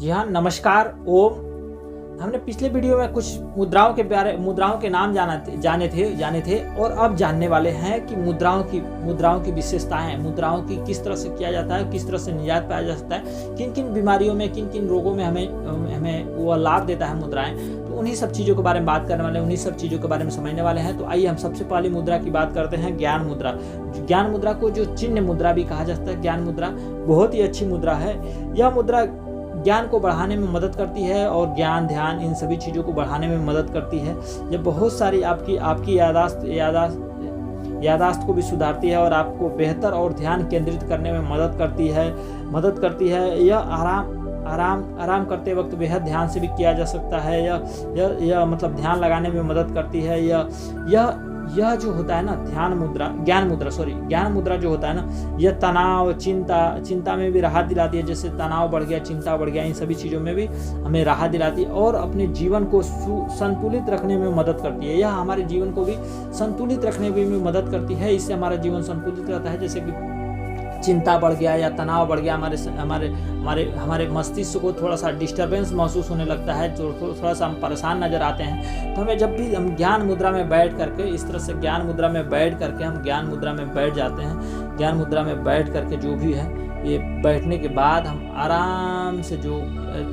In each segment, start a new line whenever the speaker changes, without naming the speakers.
जी हाँ, नमस्कार। ओम। हमने पिछले वीडियो में कुछ मुद्राओं के नाम जाने थे और अब जानने वाले हैं कि मुद्राओं की विशेषताएं, मुद्राओं की किस तरह से किया जाता है, किस तरह से निजात पाया जा सकता है, किन किन बीमारियों में, किन किन रोगों में हमें वो लाभ देता है मुद्राएं। तो उन्हीं सब चीज़ों के बारे में बात करने वाले हैं, उन्हीं सब चीज़ों के बारे में समझने वाले हैं। तो आइए हम सबसे पहली मुद्रा की बात करते हैं, ज्ञान मुद्रा। ज्ञान मुद्रा को जो चिन्ह मुद्रा भी कहा जाता है, ज्ञान मुद्रा बहुत ही अच्छी मुद्रा है। यह मुद्रा ज्ञान को बढ़ाने में मदद करती है और ज्ञान, ध्यान, इन सभी चीज़ों को बढ़ाने में मदद करती है। यह बहुत सारी आपकी यादाश्त को भी सुधारती है और आपको बेहतर और ध्यान केंद्रित करने में मदद करती है। यह आराम करते वक्त बेहद ध्यान से भी किया जा सकता है। यह मतलब ध्यान लगाने में मदद करती है। यह जो होता है ना ज्ञान मुद्रा जो होता है ना, यह तनाव, चिंता में भी राहत दिलाती है। जैसे तनाव बढ़ गया, चिंता बढ़ गया, इन सभी चीज़ों में भी हमें राहत दिलाती है और अपने जीवन को संतुलित रखने में मदद करती है। यह हमारे जीवन को भी संतुलित रखने में मदद करती है। इससे हमारा जीवन संतुलित रहता है। जैसे कि चिंता बढ़ गया या तनाव बढ़ गया, हमारे मस्तिष्क को थोड़ा सा डिस्टर्बेंस महसूस होने लगता है, थोड़ा सा हम परेशान नज़र आते हैं। तो हमें जब भी हम ज्ञान मुद्रा में बैठ करके, इस तरह से ज्ञान मुद्रा में बैठ करके हम ज्ञान मुद्रा में बैठ जाते हैं। ज्ञान मुद्रा में बैठ करके जो भी है, ये बैठने के बाद हम आराम से जो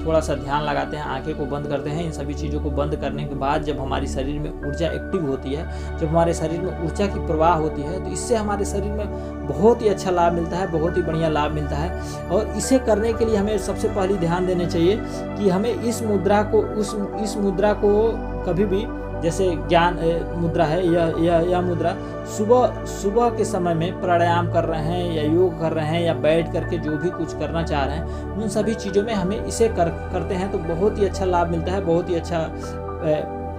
थोड़ा सा ध्यान लगाते हैं, आंखें को बंद करते हैं। इन सभी चीज़ों को बंद करने के बाद जब हमारे शरीर में ऊर्जा एक्टिव होती है, जब हमारे शरीर में ऊर्जा की प्रवाह होती है, तो इससे हमारे शरीर में बहुत ही अच्छा लाभ मिलता है, बहुत ही बढ़िया लाभ मिलता है। और इसे करने के लिए हमें सबसे पहले ध्यान देने चाहिए कि हमें इस मुद्रा को कभी भी, जैसे ज्ञान मुद्रा है, यह मुद्रा सुबह के समय में प्राणायाम कर रहे हैं या योग कर रहे हैं या बैठ करके जो भी कुछ करना चाह रहे हैं, उन सभी चीज़ों में हमें इसे करते हैं तो बहुत ही अच्छा लाभ मिलता है, बहुत ही अच्छा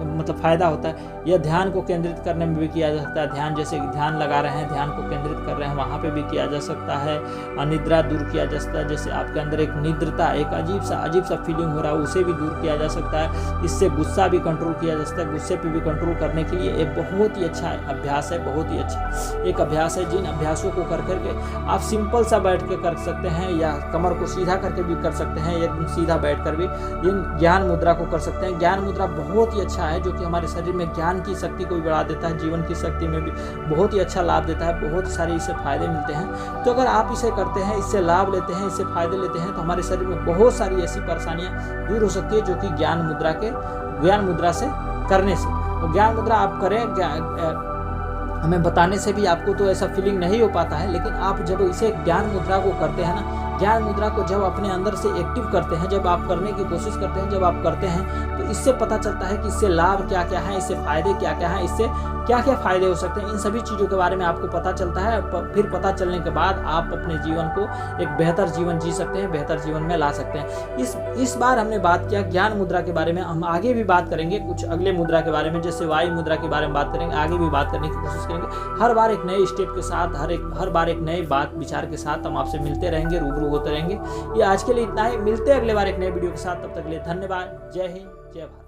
मतलब फ़ायदा होता है। यह ध्यान को केंद्रित करने में भी किया जा सकता है। ध्यान, जैसे ध्यान लगा रहे हैं, ध्यान को केंद्रित कर रहे हैं, वहाँ पे भी किया जा सकता है। अनिद्रा दूर किया जा सकता है। जैसे आपके अंदर एक निद्रता, एक अजीब सा फीलिंग हो रहा है, उसे भी दूर किया जा सकता है। इससे गुस्सा भी कंट्रोल किया जा सकता है। गुस्से पे भी कंट्रोल करने के लिए एक बहुत ही अच्छा अभ्यास है, बहुत ही अच्छा एक अभ्यास है। जिन अभ्यासों को कर करके आप सिंपल सा बैठ के कर सकते हैं या कमर को सीधा करके भी कर सकते हैं, एकदम सीधा बैठ कर भी इन ज्ञान मुद्रा को कर सकते हैं। ज्ञान मुद्रा बहुत ही अच्छा है, जो कि हमारे शरीर में ज्ञान की शक्ति को भी बढ़ा देता है, जीवन की शक्ति में भी बहुत ही अच्छा लाभ देता है, बहुत सारे इससे फायदे मिलते हैं। तो अगर आप इसे करते हैं, इससे लाभ लेते हैं, इससे फायदे लेते हैं, तो हमारे शरीर में बहुत सारी ऐसी परेशानियां दूर हो सकती है, जो कि ज्ञान मुद्रा से करने से। तो ज्ञान मुद्रा आप करें, हमें बताने से भी आपको तो ऐसा फीलिंग नहीं हो पाता है, लेकिन आप जब इसे ज्ञान मुद्रा को करते हैं ना, ज्ञान मुद्रा को जब अपने अंदर से एक्टिव करते हैं, जब आप करने की कोशिश करते हैं, जब आप करते हैं, तो इससे पता चलता है कि इससे लाभ क्या क्या है, इससे फायदे क्या क्या हैं, इससे क्या क्या फायदे हो सकते हैं। इन सभी चीज़ों के बारे में आपको पता चलता है। फिर पता चलने के बाद आप अपने जीवन को एक बेहतर जीवन जी सकते हैं, बेहतर जीवन में ला सकते हैं। इस बार हमने बात किया ज्ञान मुद्रा के बारे में। हम आगे भी बात करेंगे कुछ अगले मुद्रा के बारे में, जैसे वायु मुद्रा के बारे में बात करेंगे, आगे भी बात करने की कोशिश करेंगे। हर बार एक नए स्टेप के साथ, हर बार एक नए बात विचार के साथ हम आपसे मिलते रहेंगे, रूबरू होते रहेंगे। ये आज के लिए इतना ही। मिलते हैं अगले बार एक नए वीडियो के साथ। तब तक के लिए धन्यवाद। जय हिंद, जय भारत।